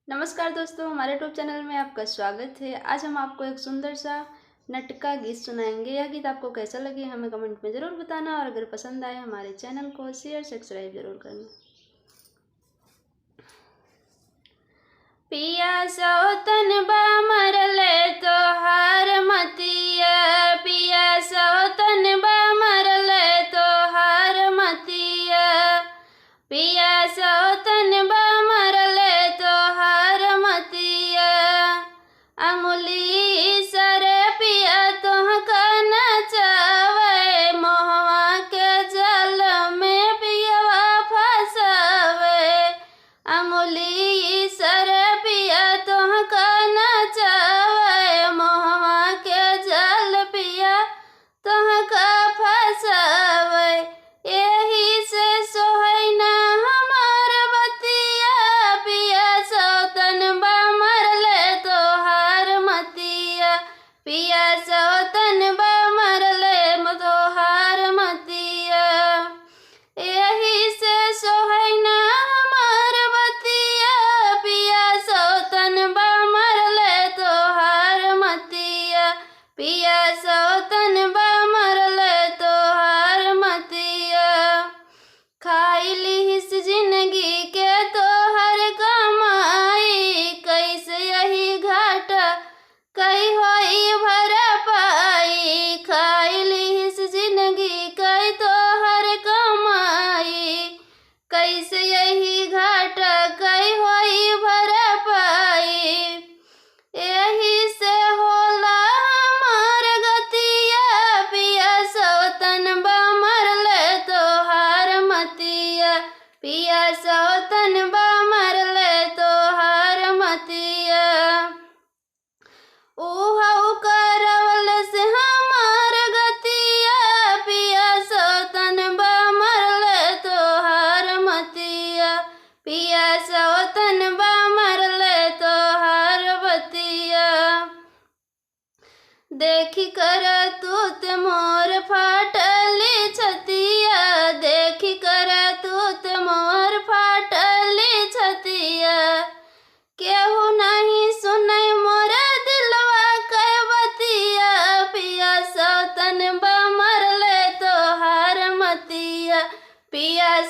नमस्कार दोस्तों, हमारे यूट्यूब चैनल में आपका स्वागत है। आज हम आपको एक सुंदर सा नटका गीत सुनाएंगे। यह गीत आपको कैसा लगे हमें कमेंट में ज़रूर बताना और अगर पसंद आए हमारे चैनल को शेयर सब्सक्राइब जरूर करना। पिया सौतन बा मरले तो हार मतिया, पिया सौतन बा मरले तो हार मतिया, पिया सौतन बा मरले तो हार मतिया, अंगुली सर पिया तोहका नचावे, मोहवा के जल में पियवा फसावे, अंगुली सर पिया तोहका नचावे, मोहवा के जल पिया तोहका फसावे, यही से सोहैना हमार बतिया, पिया सौतन बा मरले तो हार मतिया, पिया सौतन बा मरले तो हार मतिया, यही से सोहैना हमार बतिया, पिया सौतन बा मरले तो हार मतिया, पिया सौतन बा मरले तो हार मतिया, खाई लिहिस जिंदगी के तो हर कमाई, कैसे यही घाटा कई होई भर पाई, खाई लिहिस जिंदगी कई तो हर कमाई, कैसे यही घाटा कई होई भर पाई, यही से होला हमार गतिया, पिया सौतन बा मरले तो हार मतिया, पिया सौतन बा मरले तो हार मतिया, ऊहू करवल से हमार गतिया, पिया सौतन बा मरले तो हार मतिया, पिया सौतन बा मरले तो हार बतिया, देखी कर तूत मोर फाटली छतिया, देखी कर तूत मोर फाटली छतिया, केहू नहीं सुनै मोर दिलवा के बतिया, पिया सौतन बा मरले तो हार मतिया, पिया